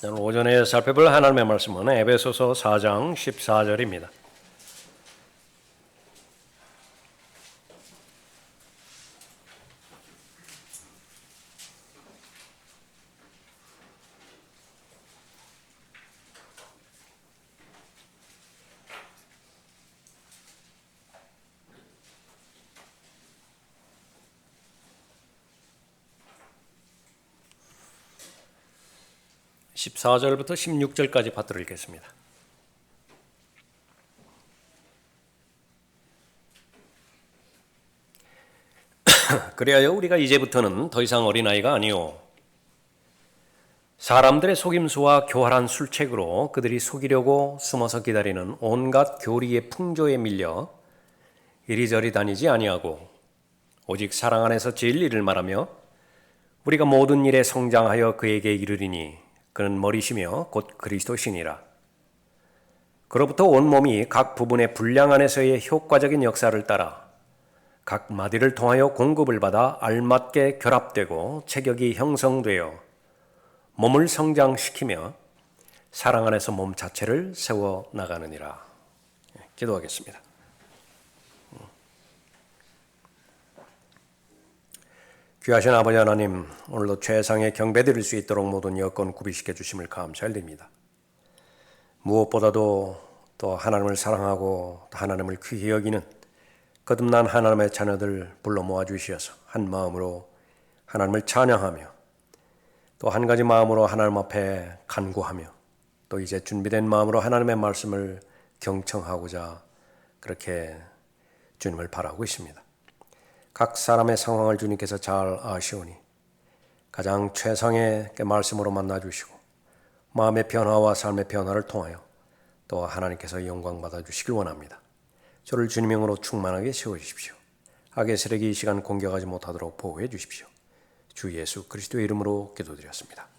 오늘 오전에 살펴볼 하나님의 말씀은 에베소서 4장 14절입니다. (14절부터) (16절까지) 받들어 읽겠습니다. 그리하여 우리가 이제부터는 더 이상 어린아이가 아니요 사람들의 속임수와 교활한 술책으로 그들이 속이려고 숨어서 기다리는 온갖 교리의 풍조에 밀려 이리저리 다니지 아니하고 오직 사랑 안에서 진리를 말하며 우리가 모든 일에 성장하여 그에게 이르리니 그는 머리시며 곧 그리스도시니라. 그로부터 온몸이 각 부분의 분량 안에서의 효과적인 역사를 따라 각 마디를 통하여 공급을 받아 알맞게 결합되고 체격이 형성되어 몸을 성장시키며 사랑 안에서 몸 자체를 세워 나가느니라. 기도하겠습니다. 귀하신 아버지 하나님, 오늘도 최상의 경배드릴 수 있도록 모든 여건 구비시켜 주심을 감사드립니다. 무엇보다도 또 하나님을 사랑하고 또 하나님을 귀히 여기는 거듭난 하나님의 자녀들 불러 모아 주시어서 한 마음으로 하나님을 찬양하며 또 한 가지 마음으로 하나님 앞에 간구하며 또 이제 준비된 마음으로 하나님의 말씀을 경청하고자 그렇게 주님을 바라고 있습니다. 각 사람의 상황을 주님께서 잘 아시오니 가장 최상의 말씀으로 만나주시고 마음의 변화와 삶의 변화를 통하여 또 하나님께서 영광 받아주시길 원합니다. 저를 주님명으로 충만하게 세워주십시오. 악의 세력이 이 시간 공격하지 못하도록 보호해 주십시오. 주 예수 그리스도의 이름으로 기도드렸습니다.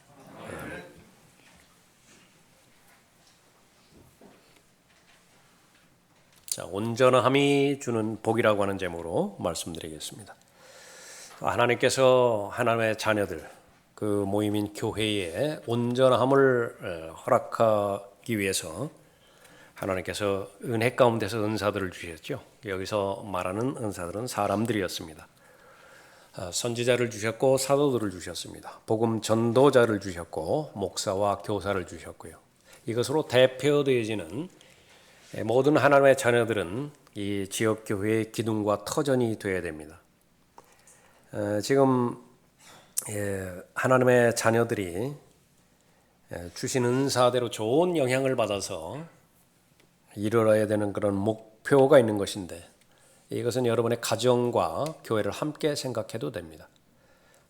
자, 온전함이 주는 복이라고 하는 제목으로 말씀드리겠습니다. 하나님께서 하나님의 자녀들, 그 모임인 교회에 온전함을 허락하기 위해서 하나님께서 은혜 가운데서 은사들을 주셨죠. 여기서 말하는 은사들은 사람들이었습니다. 선지자를 주셨고 사도들을 주셨습니다. 복음 전도자를 주셨고 목사와 교사를 주셨고요. 이것으로 대표되어지는 모든 하나님의 자녀들은 이 지역교회의 기둥과 터전이 되어야 됩니다. 지금 하나님의 자녀들이 주신 은사대로 좋은 영향을 받아서 이루어야 되는 그런 목표가 있는 것인데 이것은 여러분의 가정과 교회를 함께 생각해도 됩니다.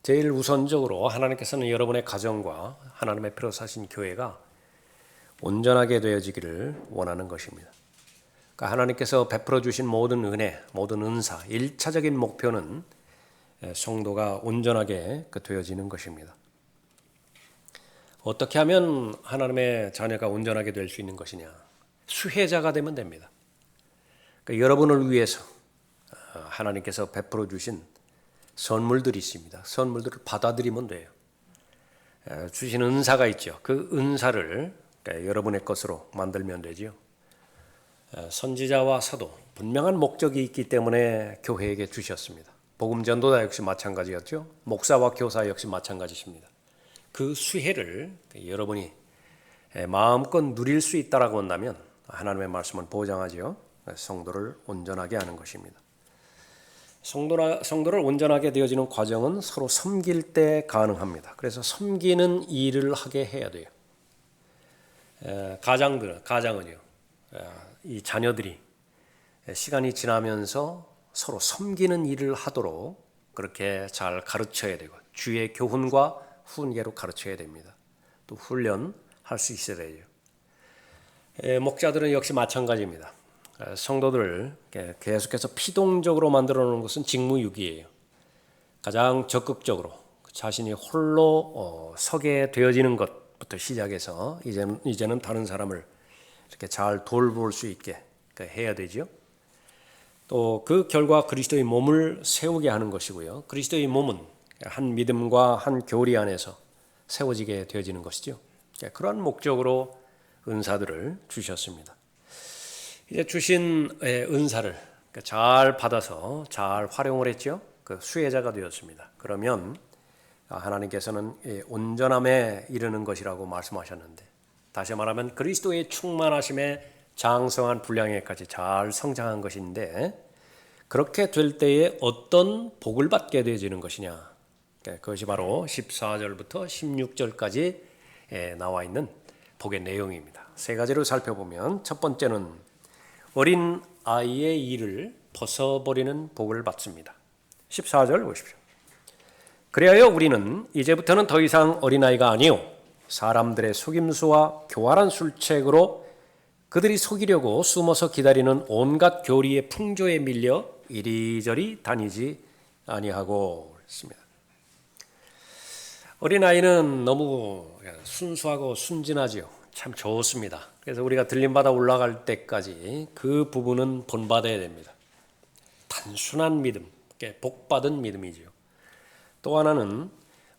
제일 우선적으로 하나님께서는 여러분의 가정과 하나님의 피로 사신 교회가 온전하게 되어지기를 원하는 것입니다. 그러니까 하나님께서 베풀어 주신 모든 은혜, 모든 은사, 1차적인 목표는 성도가 온전하게 되어지는 것입니다. 어떻게 하면 하나님의 자녀가 온전하게 될 수 있는 것이냐? 수혜자가 되면 됩니다. 그러니까 여러분을 위해서 하나님께서 베풀어 주신 선물들이 있습니다. 선물들을 받아들이면 돼요. 주신 은사가 있죠. 그 은사를 여러분의 것으로 만들면 되죠. 선지자와 사도, 분명한 목적이 있기 때문에 교회에게 주셨습니다. 복음 전도자 역시 마찬가지였죠. 목사와 교사 역시 마찬가지십니다. 그 수혜를 여러분이 마음껏 누릴 수 있다라고 한다면 하나님의 말씀은 보장하죠. 성도를 온전하게 하는 것입니다. 성도를 온전하게 되어지는 과정은 서로 섬길 때 가능합니다. 그래서 섬기는 일을 하게 해야 돼요. 가장은요, 이 자녀들이 시간이 지나면서 서로 섬기는 일을 하도록 그렇게 잘 가르쳐야 되고 주의 교훈과 훈계로 가르쳐야 됩니다. 또 훈련할 수 있어야 되죠. 목자들은 역시 마찬가지입니다. 성도들을 계속해서 피동적으로 만들어 놓는 것은 직무유기예요. 가장 적극적으로 자신이 홀로 서게 되어지는 것부터 시작해서 이제는 다른 사람을 이렇게 잘 돌볼 수 있게 해야 되죠. 또 그 결과 그리스도의 몸을 세우게 하는 것이고요. 그리스도의 몸은 한 믿음과 한 교리 안에서 세워지게 되어지는 것이죠. 그런 목적으로 은사들을 주셨습니다. 이제 주신 은사를 잘 받아서 잘 활용을 했죠. 그 수혜자가 되었습니다. 그러면 하나님께서는 온전함에 이르는 것이라고 말씀하셨는데, 다시 말하면 그리스도의 충만하심에 장성한 분량에까지 잘 성장한 것인데, 그렇게 될 때에 어떤 복을 받게 되어지는 것이냐, 그것이 바로 14절부터 16절까지 나와 있는 복의 내용입니다. 세 가지로 살펴보면, 첫 번째는 어린 아이의 일을 벗어버리는 복을 받습니다. 14절 보십시오. 그리하여 우리는 이제부터는 더 이상 어린아이가 아니요 사람들의 속임수와 교활한 술책으로 그들이 속이려고 숨어서 기다리는 온갖 교리의 풍조에 밀려 이리저리 다니지 아니하고 있습니다. 어린아이는 너무 순수하고 순진하지요. 참 좋습니다. 그래서 우리가 들림받아 올라갈 때까지 그 부분은 본받아야 됩니다. 단순한 믿음, 복받은 믿음이지요. 또 하나는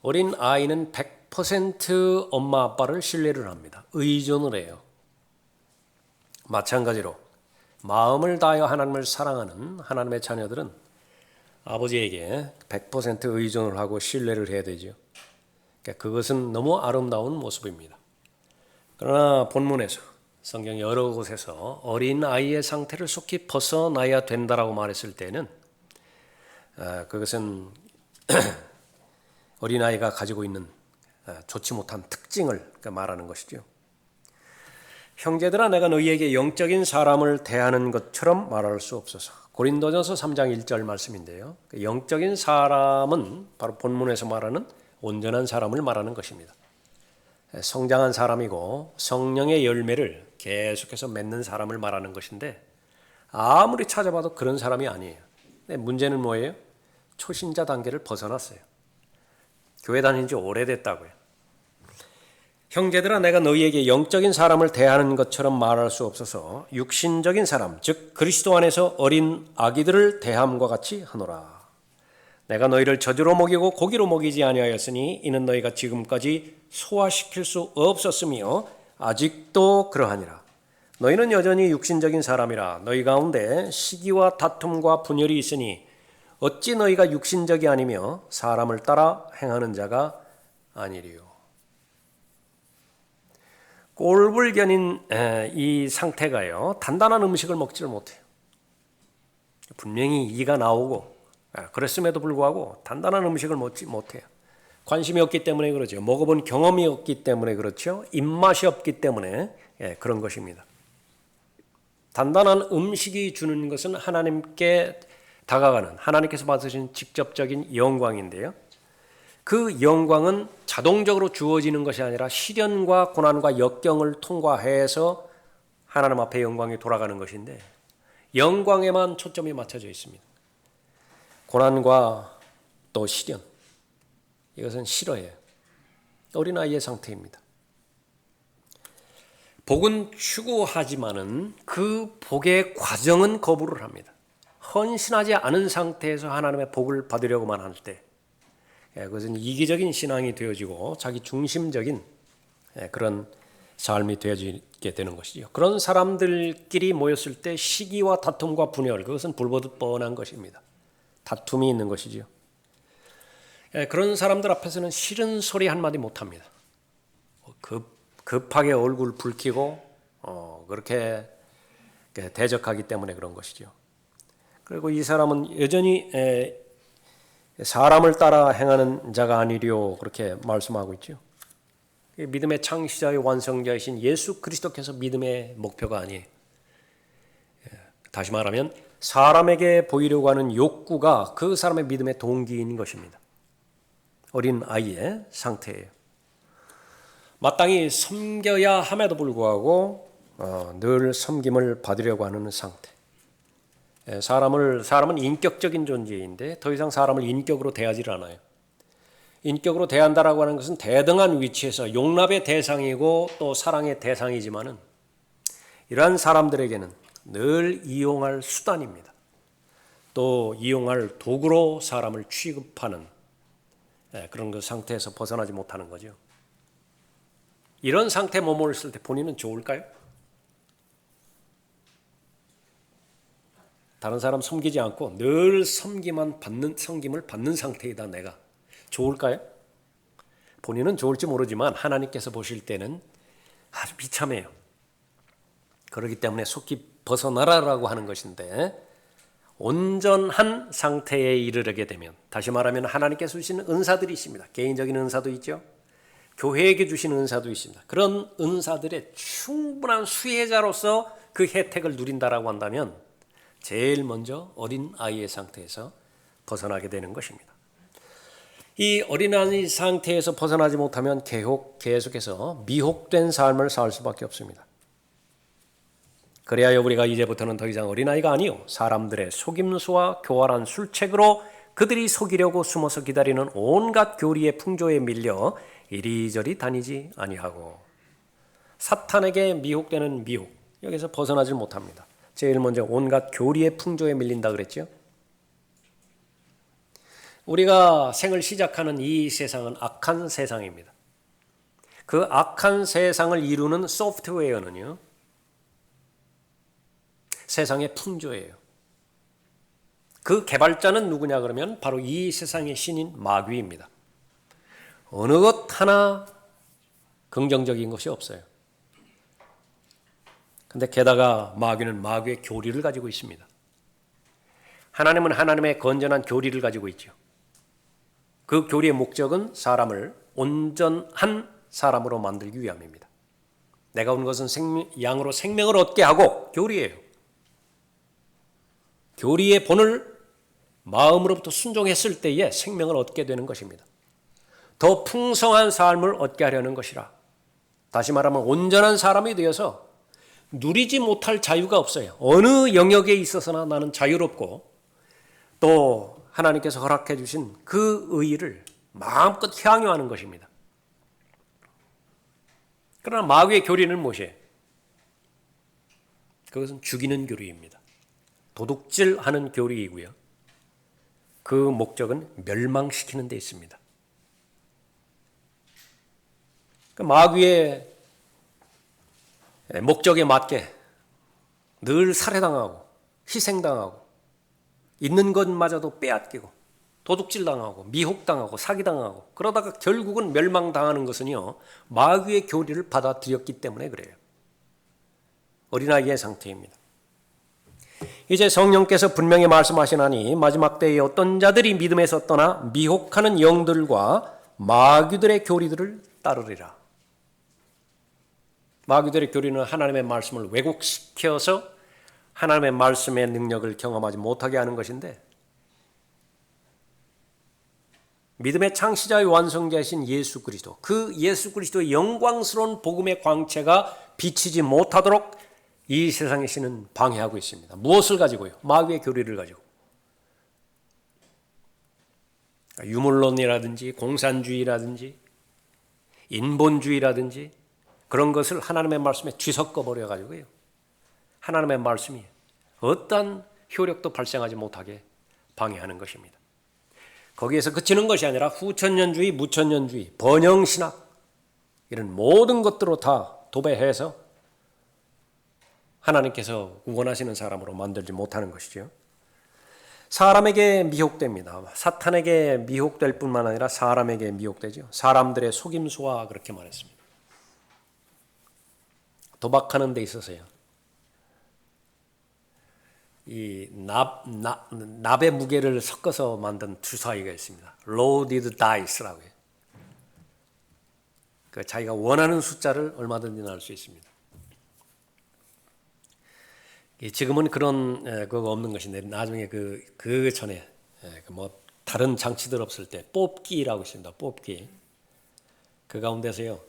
어린 아이는 100% 엄마 아빠를 신뢰를 합니다. 의존을 해요. 마찬가지로 마음을 다하여 하나님을 사랑하는 하나님의 자녀들은 아버지에게 100% 의존을 하고 신뢰를 해야 되죠. 그것은 너무 아름다운 모습입니다. 그러나 본문에서 성경 여러 곳에서 어린 아이의 상태를 속히 벗어나야 된다라고 말했을 때는 그것은 어린아이가 가지고 있는 좋지 못한 특징을 말하는 것이죠. 형제들아, 내가 너희에게 영적인 사람을 대하는 것처럼 말할 수 없어서. 고린도전서 3장 1절 말씀인데요. 영적인 사람은 바로 본문에서 말하는 온전한 사람을 말하는 것입니다. 성장한 사람이고 성령의 열매를 계속해서 맺는 사람을 말하는 것인데, 아무리 찾아봐도 그런 사람이 아니에요. 근데 문제는 뭐예요? 초신자 단계를 벗어났어요. 교회 다닌 지 오래됐다고요. 형제들아, 내가 너희에게 영적인 사람을 대하는 것처럼 말할 수 없어서 육신적인 사람, 즉 그리스도 안에서 어린 아기들을 대함과 같이 하노라. 내가 너희를 젖으로 먹이고 고기로 먹이지 아니하였으니 이는 너희가 지금까지 소화시킬 수 없었으며 아직도 그러하니라. 너희는 여전히 육신적인 사람이라. 너희 가운데 시기와 다툼과 분열이 있으니 어찌 너희가 육신적이 아니며 사람을 따라 행하는 자가 아니리요. 꼴불견인 이 상태가요, 단단한 음식을 먹지를 못해요. 분명히 이가 나오고 그랬음에도 불구하고 단단한 음식을 먹지 못해요. 관심이 없기 때문에 그러죠. 먹어본 경험이 없기 때문에 그렇죠. 입맛이 없기 때문에 그런 것입니다. 단단한 음식이 주는 것은 하나님께 다가가는, 하나님께서 받으신 직접적인 영광인데요. 그 영광은 자동적으로 주어지는 것이 아니라 시련과 고난과 역경을 통과해서 하나님 앞에 영광이 돌아가는 것인데, 영광에만 초점이 맞춰져 있습니다. 고난과 또 시련, 이것은 싫어해요. 어린아이의 상태입니다. 복은 추구하지만은 그 복의 과정은 거부를 합니다. 헌신하지 않은 상태에서 하나님의 복을 받으려고만 할 때, 그것은 이기적인 신앙이 되어지고 자기 중심적인 그런 삶이 되어지게 되는 것이죠. 그런 사람들끼리 모였을 때 시기와 다툼과 분열, 그것은 불보듯 뻔한 것입니다. 다툼이 있는 것이죠. 그런 사람들 앞에서는 싫은 소리 한마디 못합니다. 급하게 얼굴 붉히고 그렇게 대적하기 때문에 그런 것이죠. 그리고 이 사람은 여전히 사람을 따라 행하는 자가 아니리요, 그렇게 말씀하고 있죠. 믿음의 창시자의 완성자이신 예수 그리스도께서 믿음의 목표가 아니에요. 다시 말하면 사람에게 보이려고 하는 욕구가 그 사람의 믿음의 동기인 것입니다. 어린 아이의 상태예요. 마땅히 섬겨야 함에도 불구하고 늘 섬김을 받으려고 하는 상태. 사람은 인격적인 존재인데 더 이상 사람을 인격으로 대하지 않아요. 인격으로 대한다라고 하는 것은 대등한 위치에서 용납의 대상이고 또 사랑의 대상이지만은, 이러한 사람들에게는 늘 이용할 수단입니다. 또 이용할 도구로 사람을 취급하는 그런 그 상태에서 벗어나지 못하는 거죠. 이런 상태에 머물렀을 때 본인은 좋을까요? 다른 사람 섬기지 않고 늘 섬김을 받는 상태이다 내가. 좋을까요? 본인은 좋을지 모르지만 하나님께서 보실 때는 아주 비참해요. 그렇기 때문에 속히 벗어나라라고 하는 것인데, 온전한 상태에 이르게 되면, 다시 말하면 하나님께서 주시는 은사들이 있습니다. 개인적인 은사도 있죠. 교회에게 주시는 은사도 있습니다. 그런 은사들의 충분한 수혜자로서 그 혜택을 누린다라고 한다면 제일 먼저 어린 아이의 상태에서 벗어나게 되는 것입니다. 이 어린아이 상태에서 벗어나지 못하면 계속해서 미혹된 삶을 살 수밖에 없습니다. 그래야 우리가 이제부터는 더 이상 어린아이가 아니요 사람들의 속임수와 교활한 술책으로 그들이 속이려고 숨어서 기다리는 온갖 교리의 풍조에 밀려 이리저리 다니지 아니하고, 사탄에게 미혹되는 미혹, 여기서 벗어나지 못합니다. 제일 먼저 온갖 교리의 풍조에 밀린다 그랬죠. 우리가 생을 시작하는 이 세상은 악한 세상입니다. 그 악한 세상을 이루는 소프트웨어는요, 세상의 풍조예요. 그 개발자는 누구냐 그러면 바로 이 세상의 신인 마귀입니다. 어느 것 하나 긍정적인 것이 없어요. 근데 게다가 마귀는 마귀의 교리를 가지고 있습니다. 하나님은 하나님의 건전한 교리를 가지고 있죠. 그 교리의 목적은 사람을 온전한 사람으로 만들기 위함입니다. 내가 온 것은 양으로 생명을 얻게 하고, 교리예요. 교리의 본을 마음으로부터 순종했을 때에 생명을 얻게 되는 것입니다. 더 풍성한 삶을 얻게 하려는 것이라. 다시 말하면 온전한 사람이 되어서 누리지 못할 자유가 없어요. 어느 영역에 있어서나 나는 자유롭고, 또 하나님께서 허락해 주신 그 의의를 마음껏 향유하는 것입니다. 그러나 마귀의 교리는 무엇이에요? 그것은 죽이는 교리입니다. 도둑질하는 교리이고요. 그 목적은 멸망시키는 데 있습니다. 마귀의 목적에 맞게 늘 살해당하고 희생당하고 있는 것마저도 빼앗기고 도둑질당하고 미혹당하고 사기당하고, 그러다가 결국은 멸망당하는 것은요, 마귀의 교리를 받아들였기 때문에 그래요. 어린아이의 상태입니다. 이제 성령께서 분명히 말씀하시나니 마지막 때에 어떤 자들이 믿음에서 떠나 미혹하는 영들과 마귀들의 교리들을 따르리라. 마귀들의 교리는 하나님의 말씀을 왜곡시켜서 하나님의 말씀의 능력을 경험하지 못하게 하는 것인데, 믿음의 창시자의 완성자이신 예수 그리스도, 그 예수 그리스도의 영광스러운 복음의 광채가 비치지 못하도록 이 세상의 신은 방해하고 있습니다. 무엇을 가지고요? 마귀의 교리를 가지고. 유물론이라든지 공산주의라든지 인본주의라든지 그런 것을 하나님의 말씀에 뒤섞어 버려 가지고요, 하나님의 말씀이 어떠한 효력도 발생하지 못하게 방해하는 것입니다. 거기에서 그치는 것이 아니라 후천년주의, 무천년주의, 번영신학, 이런 모든 것들로 다 도배해서 하나님께서 원하시는 사람으로 만들지 못하는 것이죠. 사람에게 미혹됩니다. 사탄에게 미혹될 뿐만 아니라 사람에게 미혹되죠. 사람들의 속임수와 그렇게 말했습니다. 도박하는 데 있어서요, 이 납의 무게를 섞어서 만든 주사위가 있습니다. Loaded Dice라고 해요. 그 자기가 원하는 숫자를 얼마든지 넣을 수 있습니다. 지금은 그런 그거 없는 것인데, 나중에 그 전에 뭐 다른 장치들 없을 때 뽑기라고 있습니다. 뽑기. 그 가운데서요,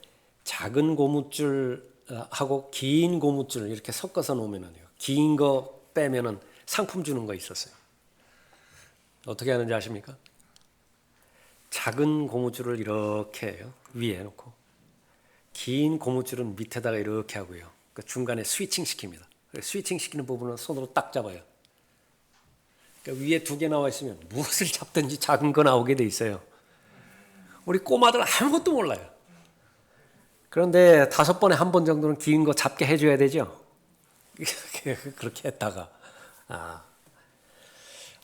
작은 고무줄하고 긴 고무줄 이렇게 섞어서 놓으면요, 긴 거 빼면은 상품 주는 거 있었어요. 어떻게 하는지 아십니까? 작은 고무줄을 이렇게 위에 놓고 긴 고무줄은 밑에다가 이렇게 하고요, 그 중간에 스위칭 시킵니다. 스위칭 시키는 부분은 손으로 딱 잡아요. 그러니까 위에 두 개 나와 있으면 무엇을 잡든지 작은 거 나오게 돼 있어요. 우리 꼬마들 아무것도 몰라요. 그런데 5번에 한 번 정도는 긴 거 잡게 해줘야 되죠. 그렇게 했다가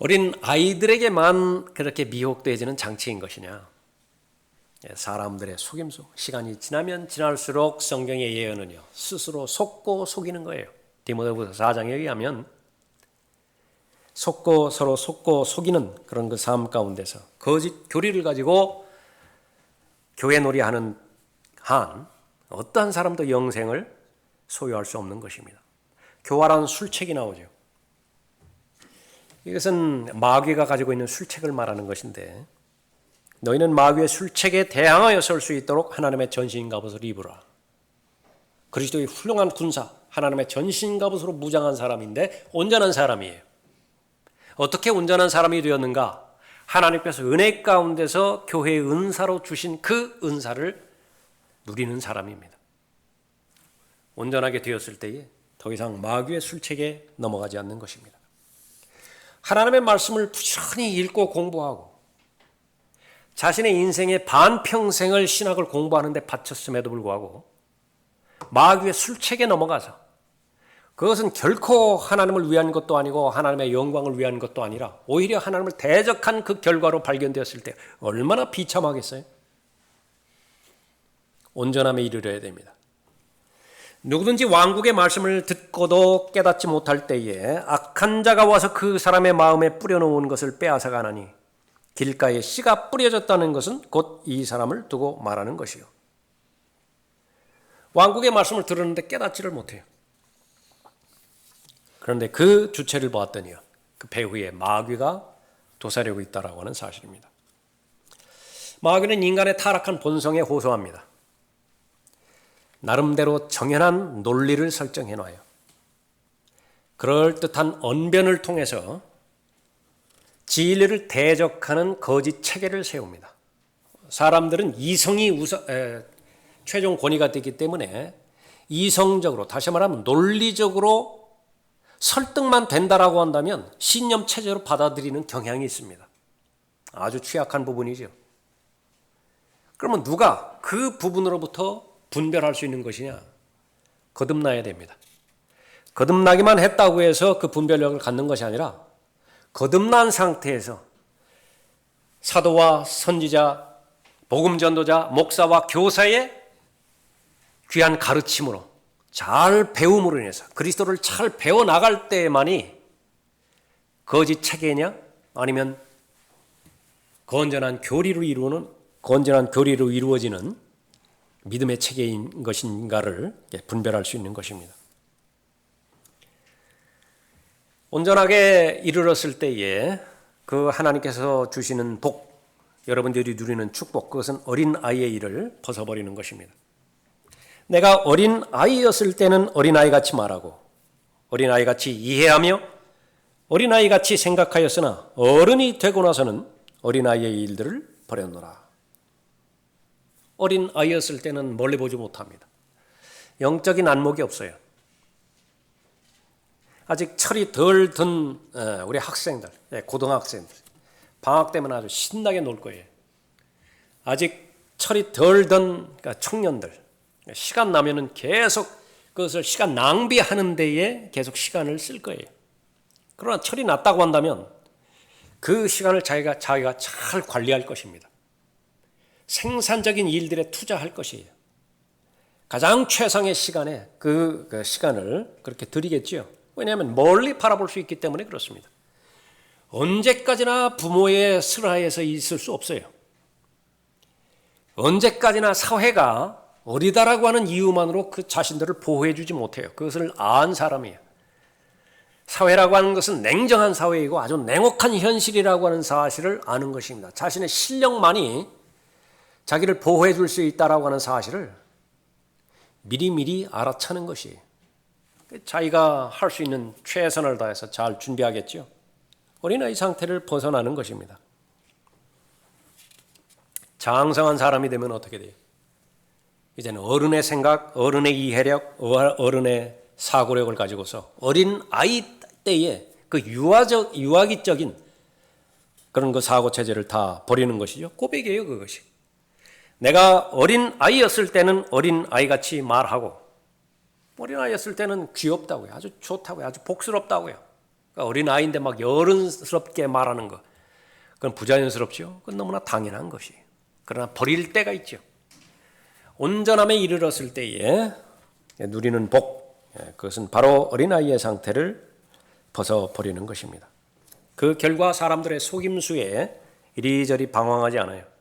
어린 아이들에게만 그렇게 미혹되어지는 장치인 것이냐? 사람들의 속임수, 시간이 지나면 지날수록 성경의 예언은요 스스로 속고 속이는 거예요. 디모데후서 4장에 의하면 서로 속고 속이는 그런 그 삶 가운데서 거짓 교리를 가지고 교회 놀이하는 한 어떠한 사람도 영생을 소유할 수 없는 것입니다. 교활한 술책이 나오죠. 이것은 마귀가 가지고 있는 술책을 말하는 것인데, 너희는 마귀의 술책에 대항하여 설 수 있도록 하나님의 전신갑옷을 입으라. 그리스도의 훌륭한 군사, 하나님의 전신갑옷으로 무장한 사람인데 온전한 사람이에요. 어떻게 온전한 사람이 되었는가? 하나님께서 은혜 가운데서 교회의 은사로 주신 그 은사를 누리는 사람입니다. 온전하게 되었을 때에 더 이상 마귀의 술책에 넘어가지 않는 것입니다. 하나님의 말씀을 부지런히 읽고 공부하고 자신의 인생의 반평생을 신학을 공부하는 데 바쳤음에도 불구하고 마귀의 술책에 넘어가서 그것은 결코 하나님을 위한 것도 아니고 하나님의 영광을 위한 것도 아니라 오히려 하나님을 대적한 그 결과로 발견되었을 때 얼마나 비참하겠어요? 온전함에 이르러야 됩니다. 누구든지 왕국의 말씀을 듣고도 깨닫지 못할 때에 악한 자가 와서 그 사람의 마음에 뿌려놓은 것을 빼앗아가나니 길가에 씨가 뿌려졌다는 것은 곧 이 사람을 두고 말하는 것이요. 왕국의 말씀을 들었는데 깨닫지를 못해요. 그런데 그 주체를 보았더니요, 그 배후에 마귀가 도사리고 있다라고 하는 사실입니다. 마귀는 인간의 타락한 본성에 호소합니다. 나름대로 정연한 논리를 설정해 놔요. 그럴듯한 언변을 통해서 진리를 대적하는 거짓 체계를 세웁니다. 사람들은 이성이 최종 권위가 되기 때문에 이성적으로, 다시 말하면 논리적으로 설득만 된다라고 한다면 신념 체제로 받아들이는 경향이 있습니다. 아주 취약한 부분이죠. 그러면 누가 그 부분으로부터 분별할 수 있는 것이냐? 거듭나야 됩니다. 거듭나기만 했다고 해서 그 분별력을 갖는 것이 아니라 거듭난 상태에서 사도와 선지자, 복음 전도자, 목사와 교사의 귀한 가르침으로 잘 배움으로 인해서 그리스도를 잘 배워나갈 때만이 거짓 체계냐 아니면 건전한 교리로 이루어지는 믿음의 체계인 것인가를 분별할 수 있는 것입니다. 온전하게 이르렀을 때에 그 하나님께서 주시는 복, 여러분들이 누리는 축복, 그것은 어린 아이의 일을 벗어버리는 것입니다. 내가 어린 아이였을 때는 어린아이같이 말하고 어린아이같이 이해하며 어린아이같이 생각하였으나 어른이 되고 나서는 어린아이의 일들을 버렸노라. 어린아이였을 때는 멀리 보지 못합니다. 영적인 안목이 없어요. 아직 철이 덜 든 우리 학생들, 고등학생들, 방학 때면 아주 신나게 놀 거예요. 아직 철이 덜 든 청년들, 시간 나면은 계속 그것을 시간 낭비하는 데에 계속 시간을 쓸 거예요. 그러나 철이 났다고 한다면 그 시간을 자기가 잘 관리할 것입니다. 생산적인 일들에 투자할 것이에요. 가장 최상의 시간에 그 시간을 그렇게 드리겠지요. 왜냐하면 멀리 바라볼 수 있기 때문에 그렇습니다. 언제까지나 부모의 슬하에서 있을 수 없어요. 언제까지나 사회가 어리다라고 하는 이유만으로 그 자신들을 보호해 주지 못해요. 그것을 안 사람이에요. 사회라고 하는 것은 냉정한 사회이고 아주 냉혹한 현실이라고 하는 사실을 아는 것입니다. 자신의 실력만이 자기를 보호해 줄 수 있다라고 하는 사실을 미리미리 알아차는 것이에요. 자기가 할 수 있는 최선을 다해서 잘 준비하겠죠. 어린아이 상태를 벗어나는 것입니다. 장성한 사람이 되면 어떻게 돼요? 이제는 어른의 생각, 어른의 이해력, 어른의 사고력을 가지고서 어린 아이 때에 그 유아기적인 그런 그 사고 체제를 다 버리는 것이죠. 고백이에요, 그것이. 내가 어린 아이였을 때는 어린 아이같이 말하고, 어린 아이였을 때는 귀엽다고요. 아주 좋다고요. 아주 복스럽다고요. 그러니까 어린 아이인데 막 어른스럽게 말하는 거, 그건 부자연스럽죠. 그건 너무나 당연한 것이에요. 그러나 버릴 때가 있죠. 온전함에 이르렀을 때에 누리는 복, 그것은 바로 어린아이의 상태를 벗어버리는 것입니다. 그 결과 사람들의 속임수에 이리저리 방황하지 않아요.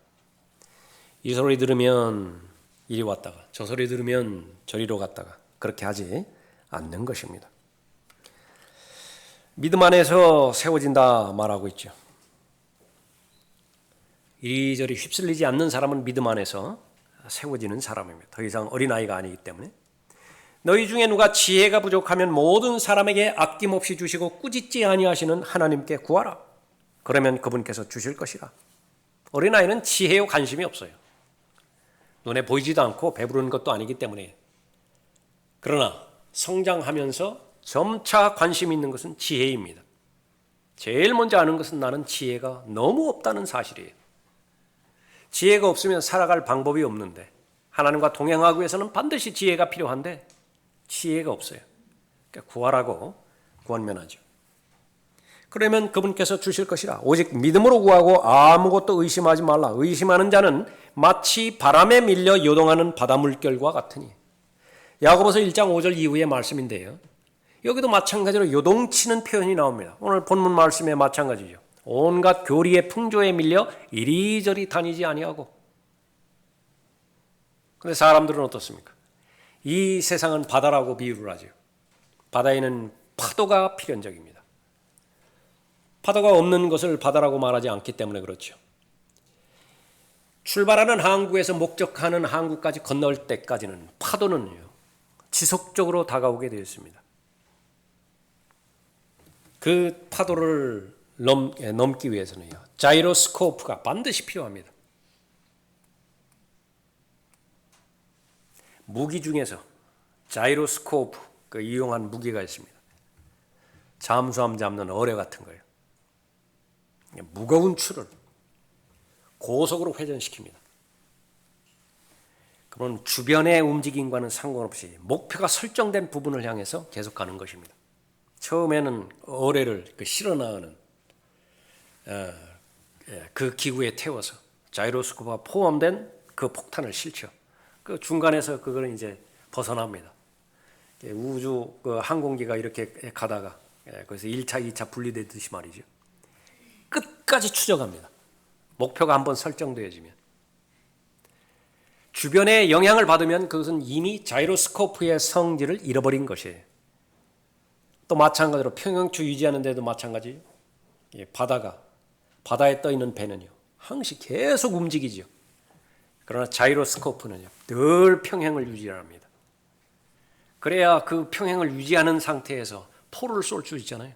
이 소리 들으면 이리 왔다가 저 소리 들으면 저리로 갔다가 그렇게 하지 않는 것입니다. 믿음 안에서 세워진다 말하고 있죠. 이리저리 휩쓸리지 않는 사람은 믿음 안에서 세워지는 사람입니다. 더 이상 어린아이가 아니기 때문에. 너희 중에 누가 지혜가 부족하면 모든 사람에게 아낌없이 주시고 꾸짖지 아니하시는 하나님께 구하라. 그러면 그분께서 주실 것이라. 어린아이는 지혜에 관심이 없어요. 눈에 보이지도 않고 배부르는 것도 아니기 때문에. 그러나 성장하면서 점차 관심 있는 것은 지혜입니다. 제일 먼저 아는 것은 나는 지혜가 너무 없다는 사실이에요. 지혜가 없으면 살아갈 방법이 없는데, 하나님과 동행하기 위해서는 반드시 지혜가 필요한데 지혜가 없어요. 그러니까 구하라고 구하면 하죠. 그러면 그분께서 주실 것이라. 오직 믿음으로 구하고 아무것도 의심하지 말라. 의심하는 자는 마치 바람에 밀려 요동하는 바다 물결과 같으니. 야고보서 1장 5절 이후의 말씀인데요. 여기도 마찬가지로 요동치는 표현이 나옵니다. 오늘 본문 말씀에 마찬가지죠. 온갖 교리의 풍조에 밀려 이리저리 다니지 아니하고. 그런데 사람들은 어떻습니까? 이 세상은 바다라고 비유를 하죠. 바다에는 파도가 필연적입니다. 파도가 없는 것을 바다라고 말하지 않기 때문에 그렇죠. 출발하는 항구에서 목적하는 항구까지 건널 때까지는 파도는요, 지속적으로 다가오게 되어 있습니다. 그 파도를 넘기 위해서는요, 자이로스코프가 반드시 필요합니다. 무기 중에서 자이로스코프, 그 이용한 무기가 있습니다. 잠수함 잡는 어뢰 같은 거예요. 무거운 추를 고속으로 회전시킵니다. 그러면 주변의 움직임과는 상관없이 목표가 설정된 부분을 향해서 계속 가는 것입니다. 처음에는 어뢰를 실어 나가는 그 기구에 태워서 자이로스코프가 포함된 그 폭탄을 실죠. 그 중간에서 그걸 이제 벗어납니다. 우주 그 항공기가 이렇게 가다가 그래서 1차, 2차 분리되듯이 말이죠. 끝까지 추적합니다. 목표가 한번 설정되어지면. 주변에 영향을 받으면 그것은 이미 자이로스코프의 성질을 잃어버린 것이에요. 또 마찬가지로 평형추 유지하는 데도 마찬가지예요. 바다에 떠 있는 배는요, 항시 계속 움직이죠. 그러나 자이로스코프는요, 늘 평행을 유지합니다. 그래야 그 평행을 유지하는 상태에서 포를 쏠 수 있잖아요.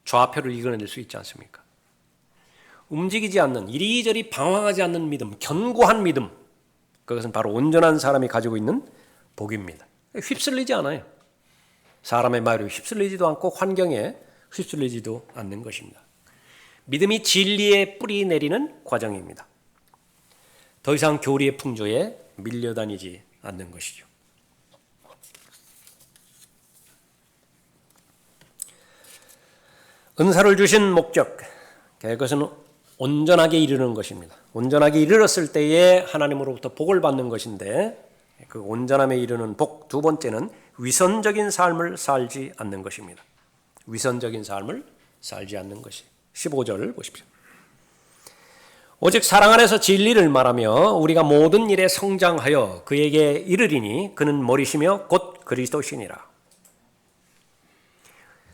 좌표를 이겨낼 수 있지 않습니까? 움직이지 않는, 이리저리 방황하지 않는 믿음, 견고한 믿음, 그것은 바로 온전한 사람이 가지고 있는 복입니다. 휩쓸리지 않아요. 사람의 말에 휩쓸리지도 않고 환경에 휩쓸리지도 않는 것입니다. 믿음이 진리의 뿌리 내리는 과정입니다. 더 이상 교리의 풍조에 밀려다니지 않는 것이죠. 은사를 주신 목적, 그것은 온전하게 이르는 것입니다. 온전하게 이르렀을 때에 하나님으로부터 복을 받는 것인데, 그 온전함에 이르는 복, 두 번째는 위선적인 삶을 살지 않는 것입니다. 위선적인 삶을 살지 않는 것이. 15절 보십시오. 오직 사랑 안에서 진리를 말하며 우리가 모든 일에 성장하여 그에게 이르리니 그는 머리시며 곧 그리스도시니라.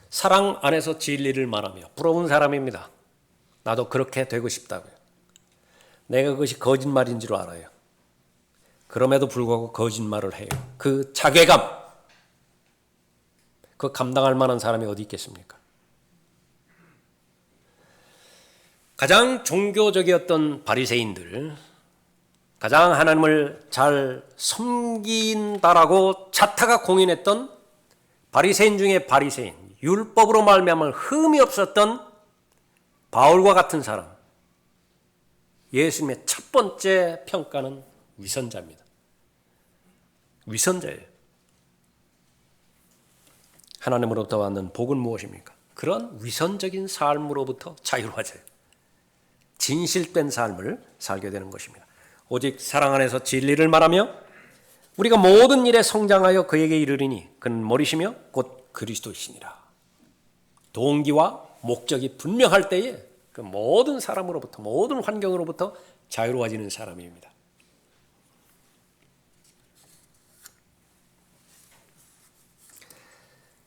사랑 안에서 진리를 말하며. 부러운 사람입니다. 나도 그렇게 되고 싶다고요. 내가 그것이 거짓말인 줄 알아요. 그럼에도 불구하고 거짓말을 해요. 그 자괴감, 그 감당할 만한 사람이 어디 있겠습니까? 가장 종교적이었던 바리새인들, 가장 하나님을 잘 섬긴다라고 자타가 공인했던 바리새인 중에 바리새인, 율법으로 말미암아 흠이 없었던 바울과 같은 사람, 예수님의 첫 번째 평가는 위선자입니다. 위선자예요. 하나님으로부터 받는 복은 무엇입니까? 그런 위선적인 삶으로부터 자유로워져요. 진실된 삶을 살게 되는 것입니다. 오직 사랑 안에서 진리를 말하며 우리가 모든 일에 성장하여 그에게 이르리니 그는 머리시며 곧 그리스도이시니라. 동기와 목적이 분명할 때에 그 모든 사람으로부터 모든 환경으로부터 자유로워지는 사람입니다.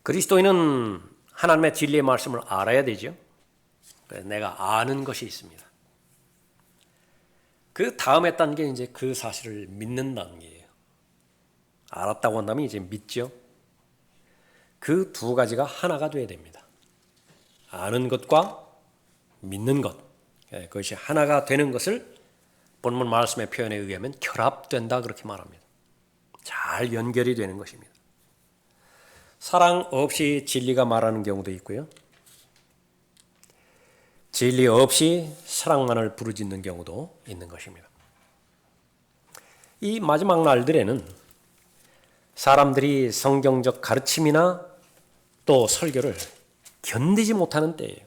그리스도인은 하나님의 진리의 말씀을 알아야 되죠. 내가 아는 것이 있습니다. 그 다음에 단계 이제 그 사실을 믿는 단계예요. 알았다고 한다면 이제 믿죠. 그 두 가지가 하나가 되어야 됩니다. 아는 것과 믿는 것, 그것이 하나가 되는 것을 본문 말씀의 표현에 의하면 결합된다 그렇게 말합니다. 잘 연결이 되는 것입니다. 사랑 없이 진리가 말하는 경우도 있고요. 진리 없이 사랑만을 부르짖는 경우도 있는 것입니다. 이 마지막 날들에는 사람들이 성경적 가르침이나 또 설교를 견디지 못하는 때예요.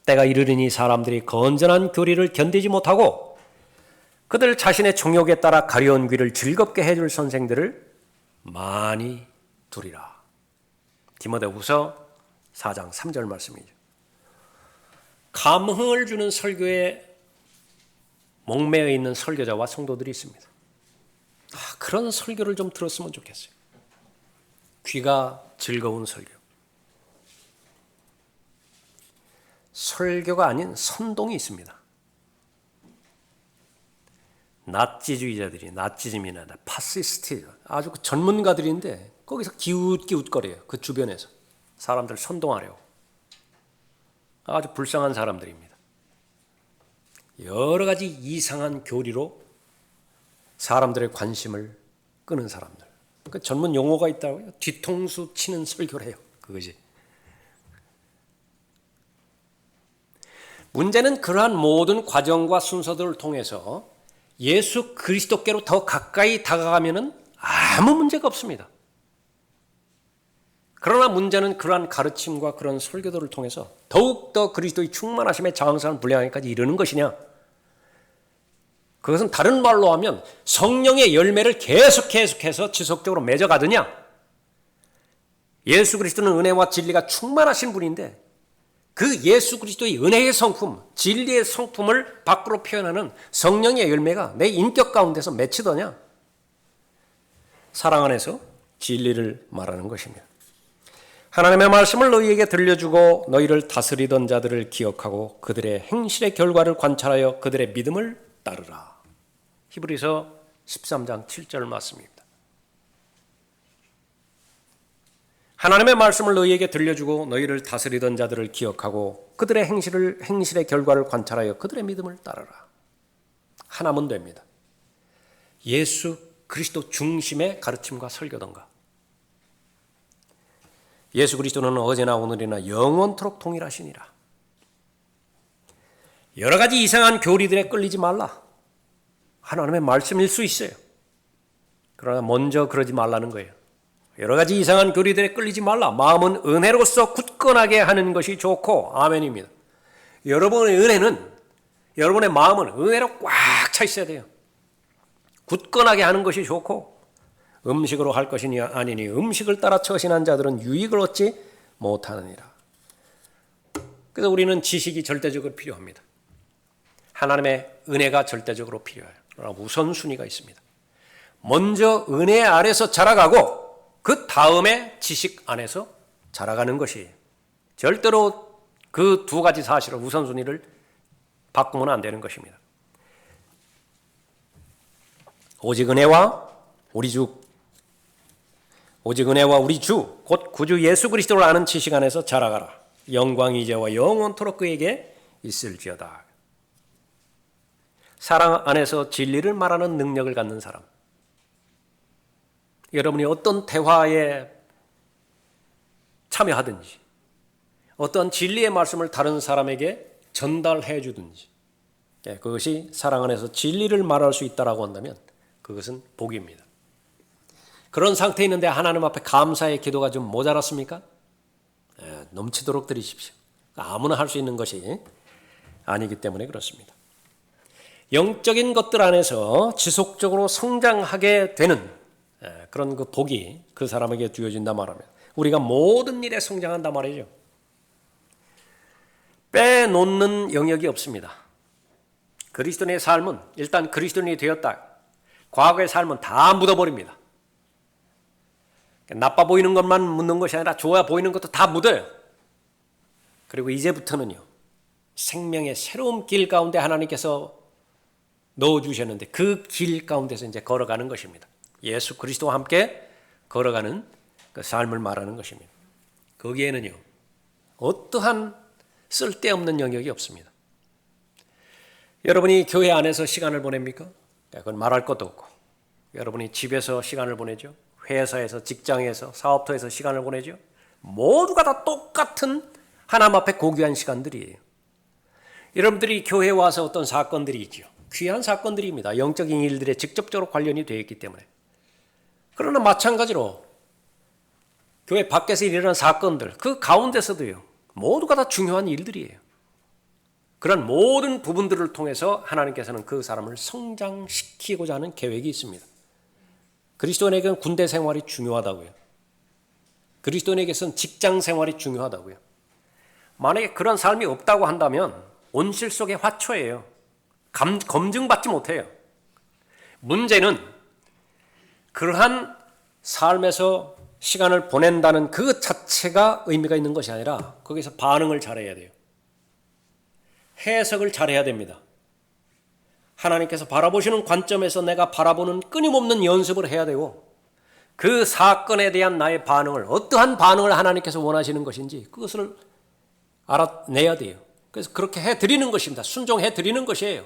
때가 이르리니 사람들이 건전한 교리를 견디지 못하고 그들 자신의 정욕에 따라 가려운 귀를 즐겁게 해줄 선생들을 많이 두리라. 디모데후서 4장 3절 말씀이죠. 감흥을 주는 설교에 목매어 있는 설교자와 성도들이 있습니다. 그런 설교를 좀 들었으면 좋겠어요. 귀가 즐거운 설교. 설교가 아닌 선동이 있습니다. 나치주의자들이 나치즘이나 파시스트 아주 전문가들인데 거기서 기웃기웃거려요. 그 주변에서 사람들 선동하려고. 아주 불쌍한 사람들입니다. 여러 가지 이상한 교리로 사람들의 관심을 끄는 사람들. 그 전문 용어가 있다고요. 뒤통수 치는 설교를 해요. 그것이. 문제는 그러한 모든 과정과 순서들을 통해서 예수 그리스도께로 더 가까이 다가가면은 아무 문제가 없습니다. 그러나 문제는 그러한 가르침과 그런 설교들을 통해서 더욱더 그리스도의 충만하심에 장성한 분량에까지 이르는 것이냐? 그것은 다른 말로 하면 성령의 열매를 계속해서 지속적으로 맺어가느냐? 예수 그리스도는 은혜와 진리가 충만하신 분인데 그 예수 그리스도의 은혜의 성품, 진리의 성품을 밖으로 표현하는 성령의 열매가 내 인격 가운데서 맺히더냐? 사랑 안에서 진리를 말하는 것입니다. 하나님의 말씀을 너희에게 들려주고 너희를 다스리던 자들을 기억하고 그들의 행실의 결과를 관찰하여 그들의 믿음을 따르라. 히브리서 13장 7절 말씀입니다. 하나님의 말씀을 너희에게 들려주고 너희를 다스리던 자들을 기억하고 그들의 행실의 결과를 관찰하여 그들의 믿음을 따르라. 하나면 됩니다. 예수 그리스도 중심의 가르침과 설교던가. 예수 그리스도는 어제나 오늘이나 영원토록 동일하시니라. 여러 가지 이상한 교리들에 끌리지 말라. 하나님의 말씀일 수 있어요. 그러나 먼저 그러지 말라는 거예요. 여러 가지 이상한 교리들에 끌리지 말라. 마음은 은혜로서 굳건하게 하는 것이 좋고 아멘입니다. 여러분의 은혜는 여러분의 마음은 은혜로 꽉 차 있어야 돼요. 굳건하게 하는 것이 좋고 음식으로 할 것이니 아니니 음식을 따라 처신한 자들은 유익을 얻지 못하느니라. 그래서 우리는 지식이 절대적으로 필요합니다. 하나님의 은혜가 절대적으로 필요해요. 그러나 우선순위가 있습니다. 먼저 은혜 아래서 자라가고 그 다음에 지식 안에서 자라가는 것이 절대로 그 두 가지 사실을 우선순위를 바꾸면 안 되는 것입니다. 오직 은혜와 우리 주 곧 구주 예수 그리스도를 아는 지식 안에서 자라가라. 영광이 이제와 영원토록 그에게 있을지어다. 사랑 안에서 진리를 말하는 능력을 갖는 사람. 여러분이 어떤 대화에 참여하든지 어떤 진리의 말씀을 다른 사람에게 전달해 주든지 그것이 사랑 안에서 진리를 말할 수 있다라고 한다면 그것은 복입니다. 그런 상태에 있는데 하나님 앞에 감사의 기도가 좀 모자랐습니까? 넘치도록 드리십시오. 아무나 할 수 있는 것이 아니기 때문에 그렇습니다. 영적인 것들 안에서 지속적으로 성장하게 되는 그런 그 복이 그 사람에게 주어진다 말하면 우리가 모든 일에 성장한다 말이죠. 빼놓는 영역이 없습니다. 그리스도인의 삶은 일단 그리스도인이 되었다. 과거의 삶은 다 묻어버립니다. 나빠 보이는 것만 묻는 것이 아니라 좋아 보이는 것도 다 묻어요. 그리고 이제부터는요. 생명의 새로운 길 가운데 하나님께서 넣어주셨는데 그 길 가운데서 이제 걸어가는 것입니다. 예수 그리스도와 함께 걸어가는 그 삶을 말하는 것입니다. 거기에는요. 어떠한 쓸데없는 영역이 없습니다. 여러분이 교회 안에서 시간을 보냅니까? 그건 말할 것도 없고 여러분이 집에서 시간을 보내죠. 회사에서 직장에서 사업터에서 시간을 보내죠. 모두가 다 똑같은 하나님 앞에 고귀한 시간들이에요. 여러분들이 교회에 와서 어떤 사건들이 있죠. 귀한 사건들입니다. 영적인 일들에 직접적으로 관련이 되어 있기 때문에. 그러나 마찬가지로 교회 밖에서 일어나는 사건들 그 가운데서도요. 모두가 다 중요한 일들이에요. 그런 모든 부분들을 통해서 하나님께서는 그 사람을 성장시키고자 하는 계획이 있습니다. 그리스도인에게는 군대 생활이 중요하다고요. 그리스도인에게서는 직장 생활이 중요하다고요. 만약에 그런 삶이 없다고 한다면 온실 속의 화초예요. 검증받지 못해요. 문제는 그러한 삶에서 시간을 보낸다는 그 자체가 의미가 있는 것이 아니라 거기서 반응을 잘해야 돼요. 해석을 잘해야 됩니다. 하나님께서 바라보시는 관점에서 내가 바라보는 끊임없는 연습을 해야 되고 그 사건에 대한 나의 반응을 어떠한 반응을 하나님께서 원하시는 것인지 그것을 알아내야 돼요. 그래서 그렇게 해드리는 것입니다. 순종해드리는 것이에요.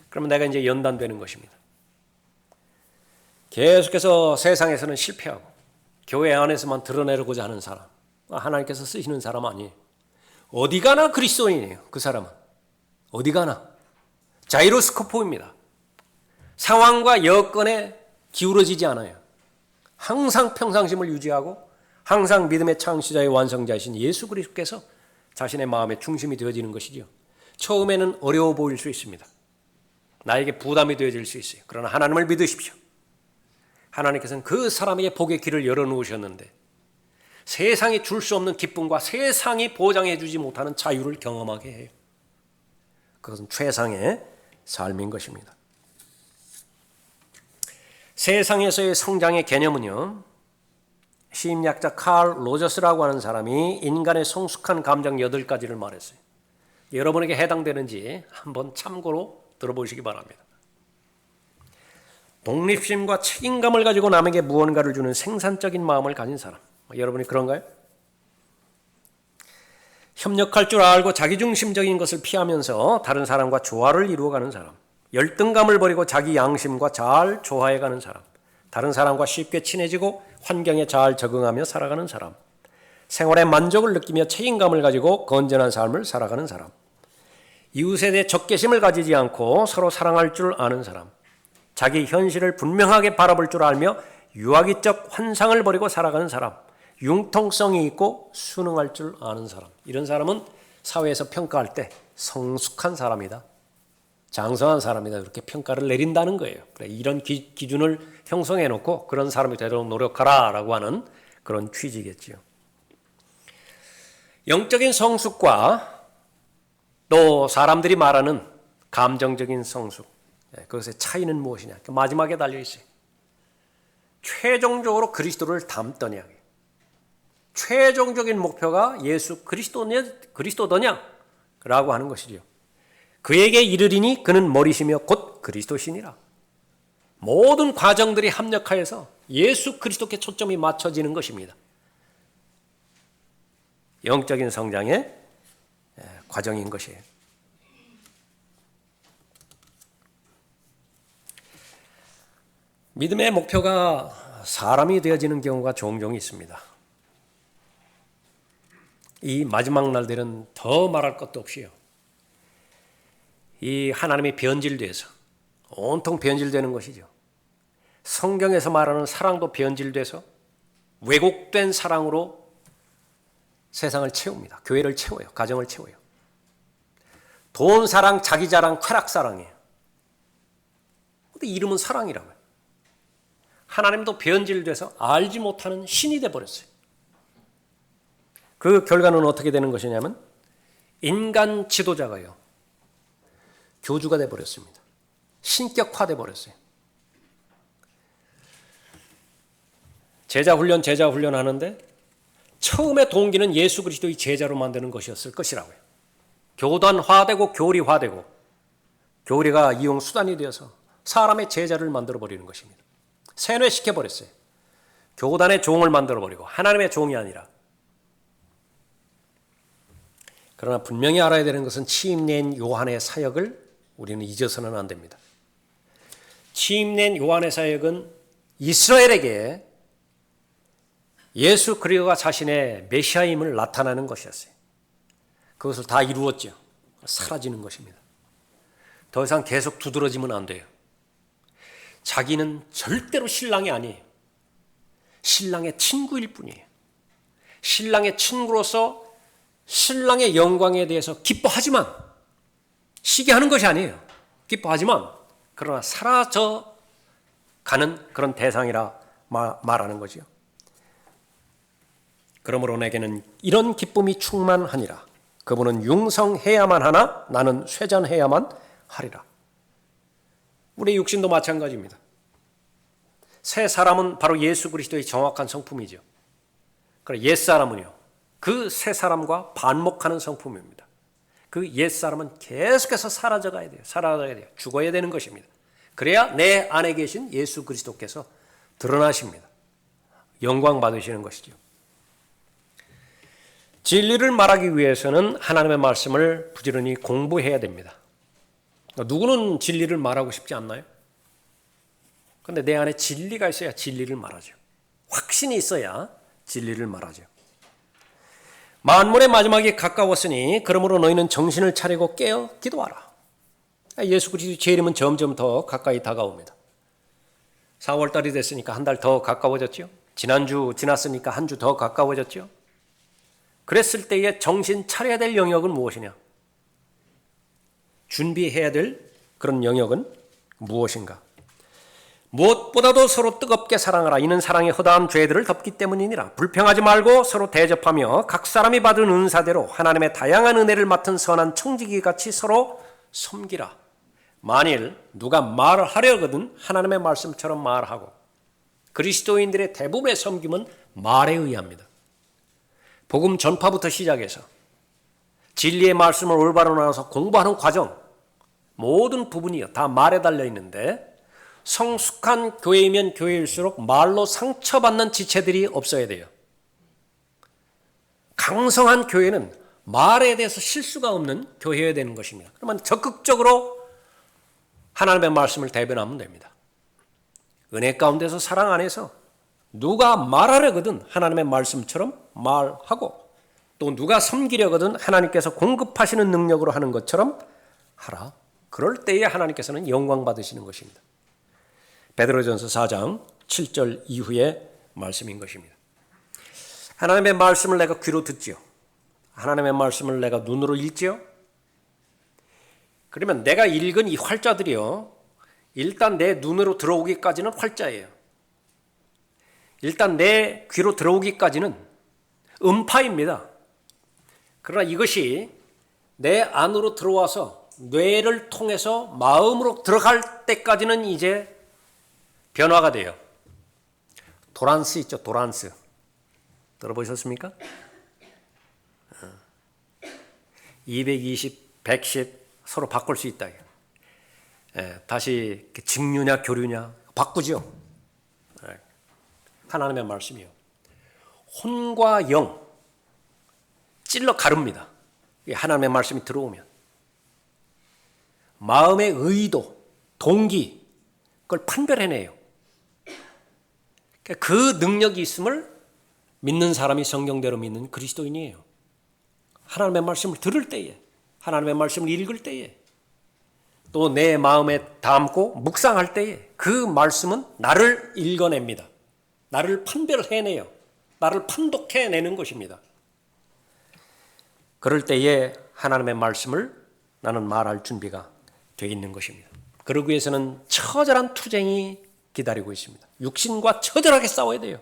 그러면 내가 이제 연단되는 것입니다. 계속해서 세상에서는 실패하고 교회 안에서만 드러내려고자 하는 사람 하나님께서 쓰시는 사람 아니에요. 어디 가나 그리스도인이에요. 그 사람은 어디 가나 자이로스코프입니다. 상황과 여건에 기울어지지 않아요. 항상 평상심을 유지하고 항상 믿음의 창시자의 완성자이신 예수 그리스도께서 자신의 마음의 중심이 되어지는 것이죠. 처음에는 어려워 보일 수 있습니다. 나에게 부담이 되어질 수 있어요. 그러나 하나님을 믿으십시오. 하나님께서는 그 사람에게 복의 길을 열어놓으셨는데 세상이 줄 수 없는 기쁨과 세상이 보장해 주지 못하는 자유를 경험하게 해요. 그것은 최상의 삶인 것입니다. 세상에서의 성장의 개념은요. 시인약자 칼 로저스라고 하는 사람이 인간의 성숙한 감정 8가지를 말했어요. 여러분에게 해당되는지 한번 참고로 들어보시기 바랍니다. 독립심과 책임감을 가지고 남에게 무언가를 주는 생산적인 마음을 가진 사람. 여러분이 그런가요? 협력할 줄 알고 자기중심적인 것을 피하면서 다른 사람과 조화를 이루어가는 사람. 열등감을 버리고 자기 양심과 잘 조화해가는 사람. 다른 사람과 쉽게 친해지고 환경에 잘 적응하며 살아가는 사람. 생활의 만족을 느끼며 책임감을 가지고 건전한 삶을 살아가는 사람. 이웃에 대해 적개심을 가지지 않고 서로 사랑할 줄 아는 사람. 자기 현실을 분명하게 바라볼 줄 알며 유아기적 환상을 버리고 살아가는 사람. 융통성이 있고 순응할 줄 아는 사람. 이런 사람은 사회에서 평가할 때 성숙한 사람이다. 장성한 사람이다. 그렇게 평가를 내린다는 거예요. 그래, 이런 기준을 형성해 놓고 그런 사람이 되도록 노력하라 라고 하는 그런 취지겠지요. 영적인 성숙과 또 사람들이 말하는 감정적인 성숙, 그것의 차이는 무엇이냐? 마지막에 달려있어요. 최종적으로 그리스도를 닮더냐. 최종적인 목표가 예수 그리스도더냐? 라고 하는 것이죠. 그에게 이르리니 그는 머리시며 곧 그리스도시니라. 모든 과정들이 합력하여서 예수 그리스도께 초점이 맞춰지는 것입니다. 영적인 성장의 과정인 것이에요. 믿음의 목표가 사람이 되어지는 경우가 종종 있습니다. 이 마지막 날들은 더 말할 것도 없이요. 이 하나님이 변질돼서 온통 변질되는 것이죠. 성경에서 말하는 사랑도 변질돼서 왜곡된 사랑으로 세상을 채웁니다. 교회를 채워요. 가정을 채워요. 돈 사랑, 자기 자랑, 쾌락 사랑이에요. 근데 이름은 사랑이라고요. 하나님도 변질돼서 알지 못하는 신이 돼버렸어요. 그 결과는 어떻게 되는 것이냐면 인간 지도자가요, 교주가 돼버렸습니다. 신격화돼 버렸어요. 제자 훈련 하는데 처음에 동기는 예수 그리스도의 제자로 만드는 것이었을 것이라고요. 교단화되고 교리화되고 교리가 이용 수단이 되어서 사람의 제자를 만들어 버리는 것입니다. 세뇌시켜 버렸어요. 교단의 종을 만들어 버리고 하나님의 종이 아니라. 그러나 분명히 알아야 되는 것은 취임낸 요한의 사역을 우리는 잊어서는 안 됩니다. 취임낸 요한의 사역은 이스라엘에게 예수 그리스도가 자신의 메시아임을 나타내는 것이었어요. 그것을 다 이루었죠. 사라지는 것입니다. 더 이상 계속 두드러지면 안 돼요. 자기는 절대로 신랑이 아니에요. 신랑의 친구일 뿐이에요. 신랑의 친구로서 신랑의 영광에 대해서 기뻐하지만 시기하는 것이 아니에요. 기뻐하지만 그러나 사라져 가는 그런 대상이라 말하는 거죠. 그러므로 내게는 이런 기쁨이 충만하니라. 그분은 융성해야만 하나 나는 쇠잔해야만 하리라. 우리 육신도 마찬가지입니다. 새 사람은 바로 예수 그리스도의 정확한 성품이죠. 그러나 옛사람은요, 그 새 사람과 반목하는 성품입니다. 그 옛사람은 계속해서 사라져가야 돼요. 사라져야 돼요. 죽어야 되는 것입니다. 그래야 내 안에 계신 예수 그리스도께서 드러나십니다. 영광 받으시는 것이죠. 진리를 말하기 위해서는 하나님의 말씀을 부지런히 공부해야 됩니다. 누구는 진리를 말하고 싶지 않나요? 그런데 내 안에 진리가 있어야 진리를 말하죠. 확신이 있어야 진리를 말하죠. 만물의 마지막이 가까웠으니 그러므로 너희는 정신을 차리고 깨어 기도하라. 예수 그리스도의 재림은 점점 더 가까이 다가옵니다. 4월달이 됐으니까 한 달 더 가까워졌죠. 지난주 지났으니까 한 주 더 가까워졌죠. 그랬을 때에 정신 차려야 될 영역은 무엇이냐? 준비해야 될 그런 영역은 무엇인가? 무엇보다도 서로 뜨겁게 사랑하라. 이는 사랑이 허다한 죄들을 덮기 때문이니라. 불평하지 말고 서로 대접하며 각 사람이 받은 은사대로 하나님의 다양한 은혜를 맡은 선한 청지기같이 서로 섬기라. 만일 누가 말하려거든 하나님의 말씀처럼 말하고, 그리스도인들의 대부분의 섬김은 말에 의합니다. 복음 전파부터 시작해서 진리의 말씀을 올바로 나눠서 공부하는 과정, 모든 부분이요 다 말에 달려 있는데, 성숙한 교회이면 교회일수록 말로 상처받는 지체들이 없어야 돼요. 강성한 교회는 말에 대해서 실수가 없는 교회여야 되는 것입니다. 그러면 적극적으로 하나님의 말씀을 대변하면 됩니다. 은혜 가운데서 사랑 안에서 누가 말하려거든 하나님의 말씀처럼 말하고, 또 누가 섬기려거든 하나님께서 공급하시는 능력으로 하는 것처럼 하라. 그럴 때에 하나님께서는 영광 받으시는 것입니다. 베드로전서 4장 7절 이후의 말씀인 것입니다. 하나님의 말씀을 내가 귀로 듣지요. 하나님의 말씀을 내가 눈으로 읽지요. 그러면 내가 읽은 이 활자들이요, 일단 내 눈으로 들어오기까지는 활자예요. 일단 내 귀로 들어오기까지는 음파입니다. 그러나 이것이 내 안으로 들어와서 뇌를 통해서 마음으로 들어갈 때까지는 이제 변화가 돼요. 도란스 있죠, 도란스. 들어보셨습니까? 220, 110 서로 바꿀 수 있다. 다시 직류냐 교류냐 바꾸죠. 하나님의 말씀이요. 혼과 영 찔러 가릅니다. 하나님의 말씀이 들어오면. 마음의 의도, 동기, 그걸 판별해내요. 그 능력이 있음을 믿는 사람이 성경대로 믿는 그리스도인이에요. 하나님의 말씀을 들을 때에, 하나님의 말씀을 읽을 때에 또 내 마음에 담고 묵상할 때에 그 말씀은 나를 읽어냅니다. 나를 판별해내요. 나를 판독해내는 것입니다. 그럴 때에 하나님의 말씀을 나는 말할 준비가 되어 있는 것입니다. 그러기 위해서는 처절한 투쟁이 기다리고 있습니다. 육신과 처절하게 싸워야 돼요.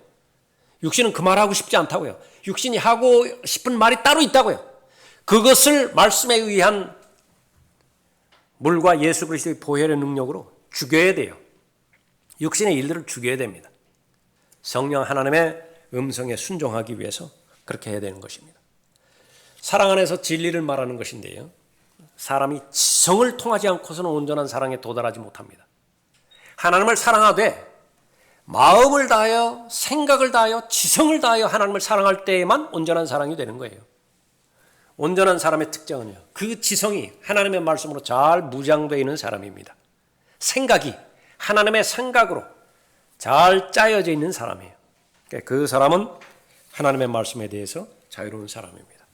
육신은 그 말하고 싶지 않다고요. 육신이 하고 싶은 말이 따로 있다고요. 그것을 말씀에 의한 물과 예수 그리스도의 보혈의 능력으로 죽여야 돼요. 육신의 일들을 죽여야 됩니다. 성령 하나님의 음성에 순종하기 위해서 그렇게 해야 되는 것입니다. 사랑 안에서 진리를 말하는 것인데요. 사람이 지성을 통하지 않고서는 온전한 사랑에 도달하지 못합니다. 하나님을 사랑하되 마음을 다하여 생각을 다하여 지성을 다하여 하나님을 사랑할 때에만 온전한 사랑이 되는 거예요. 온전한 사람의 특징은요, 그 지성이 하나님의 말씀으로 잘 무장되어 있는 사람입니다. 생각이 하나님의 생각으로 잘 짜여져 있는 사람이에요. 그 사람은 하나님의 말씀에 대해서 자유로운 사람입니다.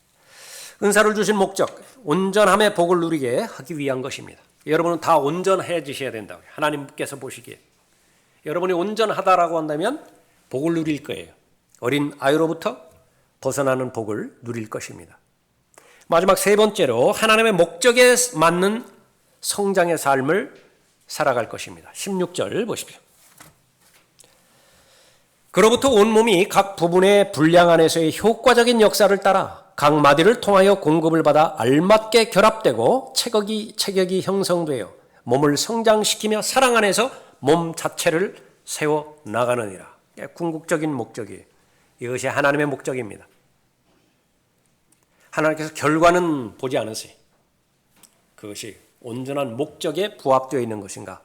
은사를 주신 목적, 온전함의 복을 누리게 하기 위한 것입니다. 여러분은 다 온전해지셔야 된다고요. 하나님께서 보시기에. 여러분이 온전하다라고 한다면 복을 누릴 거예요. 어린 아이로부터 벗어나는 복을 누릴 것입니다. 마지막 세 번째로 하나님의 목적에 맞는 성장의 삶을 살아갈 것입니다. 16절 보십시오. 그로부터 온몸이 각 부분의 분량 안에서의 효과적인 역사를 따라 각 마디를 통하여 공급을 받아 알맞게 결합되고 체격이 형성되어 몸을 성장시키며 사랑 안에서 몸 자체를 세워 나가느니라. 궁극적인 목적이에요. 이것이 하나님의 목적입니다. 하나님께서 결과는 보지 않으세요. 그것이 온전한 목적에 부합되어 있는 것인가,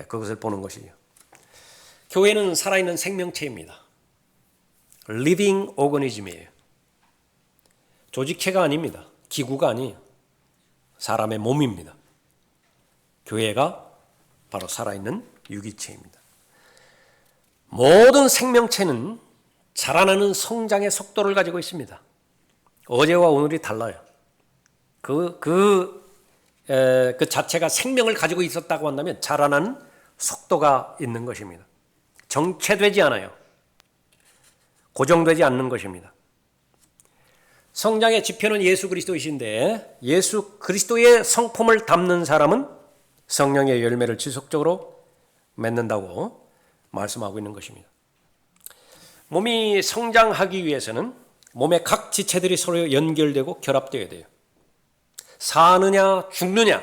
그것을 보는 것이죠. 교회는 살아있는 생명체입니다. living organism이에요. 조직체가 아닙니다. 기구가 아니에요. 사람의 몸입니다. 교회가 바로 살아있는 유기체입니다. 모든 생명체는 자라나는 성장의 속도를 가지고 있습니다. 어제와 오늘이 달라요. 그 자체가 생명을 가지고 있었다고 한다면 자라나는 속도가 있는 것입니다. 정체되지 않아요. 고정되지 않는 것입니다. 성장의 지표는 예수 그리스도이신데 예수 그리스도의 성품을 담는 사람은 성령의 열매를 지속적으로 맺는다고 말씀하고 있는 것입니다. 몸이 성장하기 위해서는 몸의 각 지체들이 서로 연결되고 결합되어야 돼요. 사느냐 죽느냐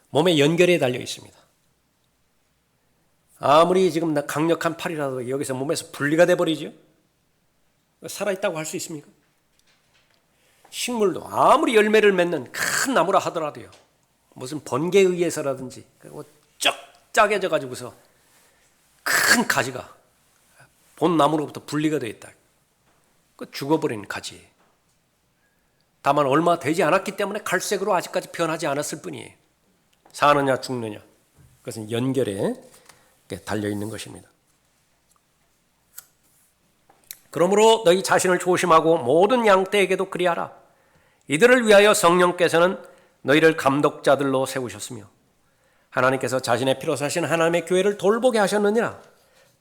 몸의 연결에 달려 있습니다. 아무리 지금 강력한 팔이라도 여기서 몸에서 분리가 돼버리죠. 살아있다고 할 수 있습니까? 식물도 아무리 열매를 맺는 큰 나무라 하더라도요, 무슨 번개에 의해서라든지 쩍 짜게져 가지고서 큰 가지가 본 나무로부터 분리가 되어 있다. 그 죽어버린 가지예요. 다만 얼마 되지 않았기 때문에 갈색으로 아직까지 변하지 않았을 뿐이에요. 사느냐 죽느냐, 그것은 연결에 달려있는 것입니다. 그러므로 너희 자신을 조심하고 모든 양떼에게도 그리하라. 이들을 위하여 성령께서는 너희를 감독자들로 세우셨으며 하나님께서 자신의 피로 사신 하나님의 교회를 돌보게 하셨느니라.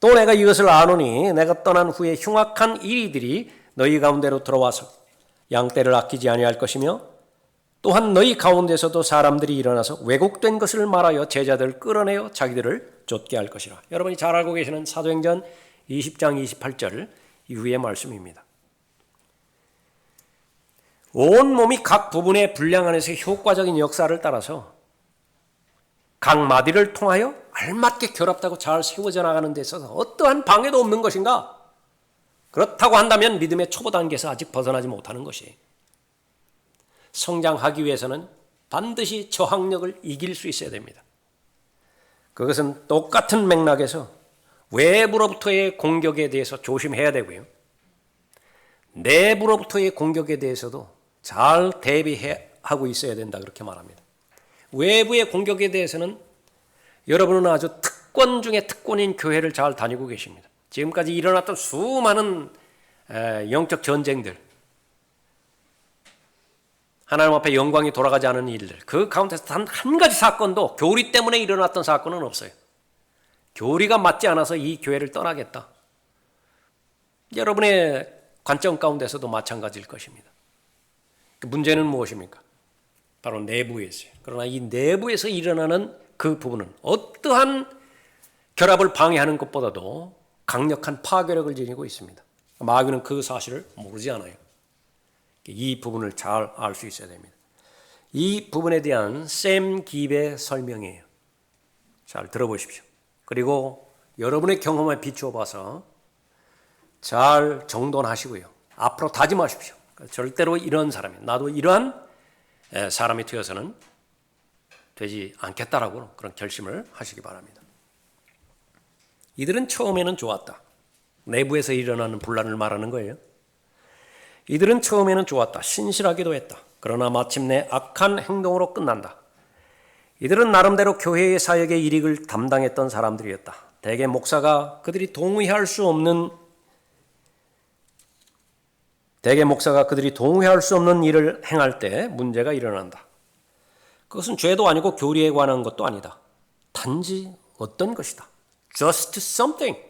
또 내가 이것을 아노니 내가 떠난 후에 흉악한 이리들이 너희 가운데로 들어와서 양떼를 아끼지 아니할 것이며 또한 너희 가운데서도 사람들이 일어나서 왜곡된 것을 말하여 제자들을 끌어내어 자기들을 쫓게 할 것이라. 여러분이 잘 알고 계시는 사도행전 20장 28절 이후의 말씀입니다. 온 몸이 각 부분의 분량 안에서 효과적인 역사를 따라서 각 마디를 통하여 알맞게 결합되고 잘 세워져 나가는 데 있어서 어떠한 방해도 없는 것인가? 그렇다고 한다면 믿음의 초보 단계에서 아직 벗어나지 못하는 것이에요. 성장하기 위해서는 반드시 저항력을 이길 수 있어야 됩니다. 그것은 똑같은 맥락에서 외부로부터의 공격에 대해서 조심해야 되고요. 내부로부터의 공격에 대해서도 잘 대비하고 있어야 된다, 그렇게 말합니다. 외부의 공격에 대해서는 여러분은 아주 특권 중에 특권인 교회를 잘 다니고 계십니다. 지금까지 일어났던 수많은 영적 전쟁들, 하나님 앞에 영광이 돌아가지 않은 일들, 그 가운데서 단 한 가지 사건도 교리 때문에 일어났던 사건은 없어요. 교리가 맞지 않아서 이 교회를 떠나겠다. 여러분의 관점 가운데서도 마찬가지일 것입니다. 그 문제는 무엇입니까? 바로 내부에서요. 그러나 이 내부에서 일어나는 그 부분은 어떠한 결합을 방해하는 것보다도 강력한 파괴력을 지니고 있습니다. 마귀는 그 사실을 모르지 않아요. 이 부분을 잘 알 수 있어야 됩니다. 이 부분에 대한 샘 깁의 설명이에요. 잘 들어보십시오. 그리고 여러분의 경험에 비추어 봐서 잘 정돈하시고요. 앞으로 다짐하십시오. 절대로 이런 사람이, 나도 이러한 사람이 되어서는 되지 않겠다라고 그런 결심을 하시기 바랍니다. 이들은 처음에는 좋았다. 내부에서 일어나는 분란을 말하는 거예요. 이들은 처음에는 좋았다. 신실하기도 했다. 그러나 마침내 악한 행동으로 끝난다. 이들은 나름대로 교회의 사역의 일익을 담당했던 사람들이었다. 대개 목사가 그들이 동의할 수 없는 일을 행할 때 문제가 일어난다. 그것은 죄도 아니고 교리에 관한 것도 아니다. 단지 어떤 것이다. Just something.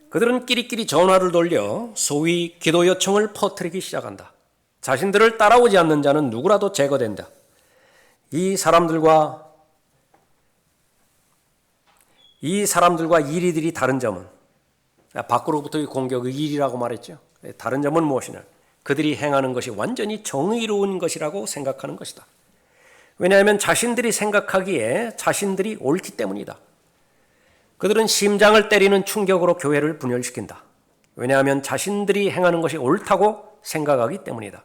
그들은 끼리끼리 전화를 돌려 소위 기도 요청을 퍼뜨리기 시작한다. 자신들을 따라오지 않는 자는 누구라도 제거된다. 이 사람들과 이리들이 다른 점은, 밖으로부터의 공격의 일이라고 말했죠. 다른 점은 무엇이냐? 그들이 행하는 것이 완전히 정의로운 것이라고 생각하는 것이다. 왜냐하면 자신들이 생각하기에 자신들이 옳기 때문이다. 그들은 심장을 때리는 충격으로 교회를 분열시킨다. 왜냐하면 자신들이 행하는 것이 옳다고 생각하기 때문이다.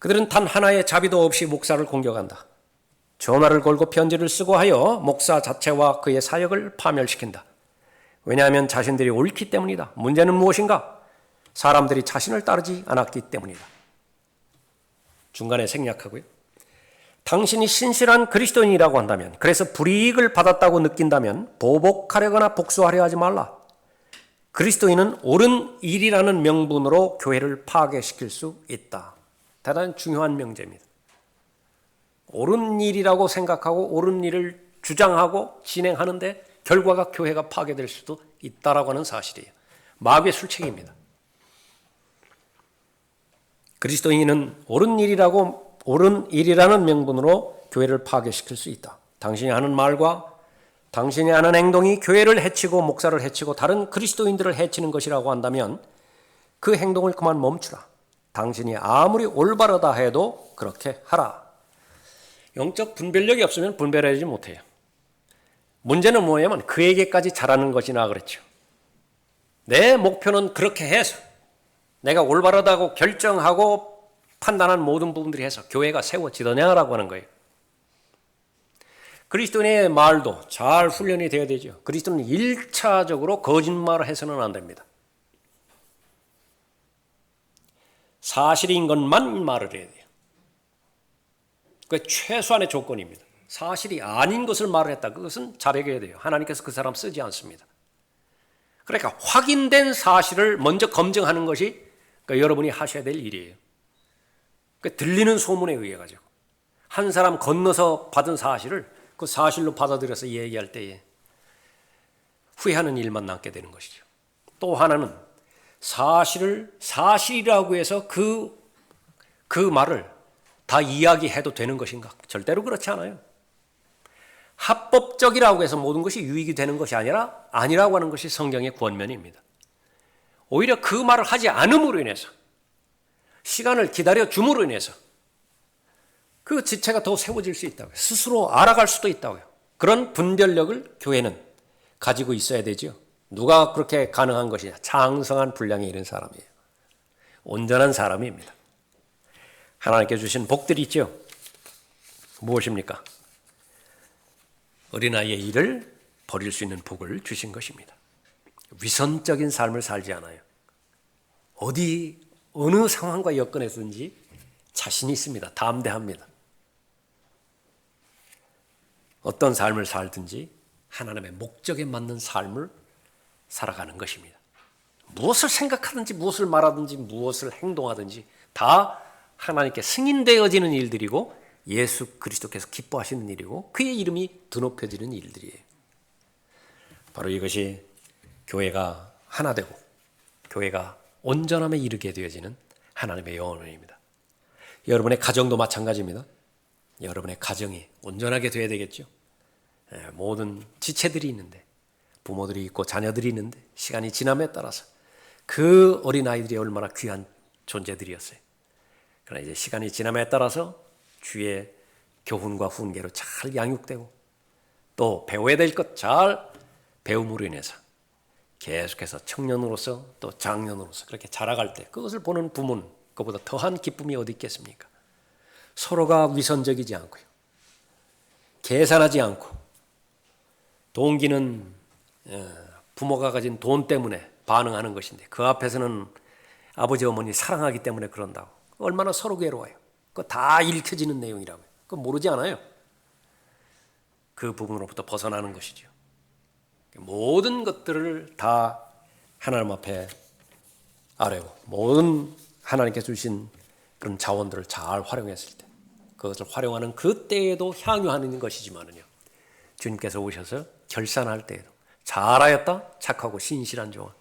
그들은 단 하나의 자비도 없이 목사를 공격한다. 전화를 걸고 편지를 쓰고 하여 목사 자체와 그의 사역을 파멸시킨다. 왜냐하면 자신들이 옳기 때문이다. 문제는 무엇인가? 사람들이 자신을 따르지 않았기 때문이다. 중간에 생략하고요. 당신이 신실한 그리스도인이라고 한다면, 그래서 불이익을 받았다고 느낀다면 보복하려거나 복수하려 하지 말라. 그리스도인은 옳은 일이라는 명분으로 교회를 파괴시킬 수 있다. 대단히 중요한 명제입니다. 옳은 일이라고 생각하고 옳은 일을 주장하고 진행하는데 결과가 교회가 파괴될 수도 있다라고 하는 사실이에요. 마귀의 술책입니다. 그리스도인은 옳은 일이라는 명분으로 교회를 파괴시킬 수 있다. 당신이 하는 말과 당신이 하는 행동이 교회를 해치고 목사를 해치고 다른 그리스도인들을 해치는 것이라고 한다면 그 행동을 그만 멈추라. 당신이 아무리 올바르다 해도 그렇게 하라. 영적 분별력이 없으면 분별하지 못해요. 문제는 뭐냐면 그에게까지 잘하는 것이나 그렇죠. 내 목표는 그렇게 해서 내가 올바르다고 결정하고 판단한 모든 부분들이 해서 교회가 세워지더냐라고 하는 거예요. 그리스도인의 말도 잘 훈련이 되어야 되죠. 그리스도는 1차적으로 거짓말을 해서는 안 됩니다. 사실인 것만 말을 해야 돼요. 그게 최소한의 조건입니다. 사실이 아닌 것을 말을 했다. 그것은 자백해야 돼요. 하나님께서 그 사람 쓰지 않습니다. 그러니까 확인된 사실을 먼저 검증하는 것이 여러분이 하셔야 될 일이에요. 들리는 소문에 의해 가지고 한 사람 건너서 받은 사실을 그 사실로 받아들여서 얘기할 때에 후회하는 일만 남게 되는 것이죠. 또 하나는 사실이라고 해서 그 말을 다 이야기해도 되는 것인가? 절대로 그렇지 않아요. 합법적이라고 해서 모든 것이 유익이 되는 것이 아니라고 하는 것이 성경의 권면입니다. 오히려 그 말을 하지 않음으로 인해서 시간을 기다려 줌으로 인해서 그 지체가 더 세워질 수 있다고요. 스스로 알아갈 수도 있다고요. 그런 분별력을 교회는 가지고 있어야 되죠. 누가 그렇게 가능한 것이냐? 장성한 분량이 있는 사람이에요. 온전한 사람입니다. 하나님께 주신 복들이 있죠. 무엇입니까? 어린아이의 일을 버릴 수 있는 복을 주신 것입니다. 위선적인 삶을 살지 않아요. 어느 상황과 여건에서든지 자신이 있습니다. 담대합니다. 어떤 삶을 살든지 하나님의 목적에 맞는 삶을 살아가는 것입니다. 무엇을 생각하든지 무엇을 말하든지 무엇을 행동하든지 다 하나님께 승인되어지는 일들이고 예수 그리스도께서 기뻐하시는 일이고 그의 이름이 드높여지는 일들이에요. 바로 이것이 교회가 하나 되고 교회가 온전함에 이르게 되어지는 하나님의 영원입니다. 여러분의 가정도 마찬가지입니다. 여러분의 가정이 온전하게 되어야 되겠죠. 모든 지체들이 있는데 부모들이 있고 자녀들이 있는데 시간이 지남에 따라서 그 어린아이들이 얼마나 귀한 존재들이었어요. 그러나 이제 시간이 지남에 따라서 주의 교훈과 훈계로 잘 양육되고 또 배워야 될 것 잘 배움으로 인해서 계속해서 청년으로서 또 장년으로서 그렇게 자라갈 때 그것을 보는 부모는 그보다 더한 기쁨이 어디 있겠습니까? 서로가 위선적이지 않고요. 계산하지 않고 동기는 부모가 가진 돈 때문에 반응하는 것인데 그 앞에서는 아버지 어머니 사랑하기 때문에 그런다고. 얼마나 서로 괴로워요. 그거 다 읽혀지는 내용이라고요. 그거 모르지 않아요. 그 부분으로부터 벗어나는 것이죠. 모든 것들을 다 하나님 앞에 아뢰고 모든 하나님께 주신 그런 자원들을 잘 활용했을 때 그것을 활용하는 그때에도 향유하는 것이지만은요. 주님께서 오셔서 결산할 때에도 잘하였다 착하고 신실한 종아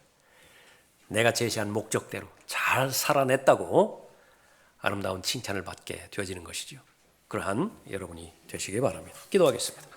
내가 제시한 목적대로 잘 살아냈다고 아름다운 칭찬을 받게 되어지는 것이죠. 그러한 여러분이 되시기 바랍니다. 기도하겠습니다.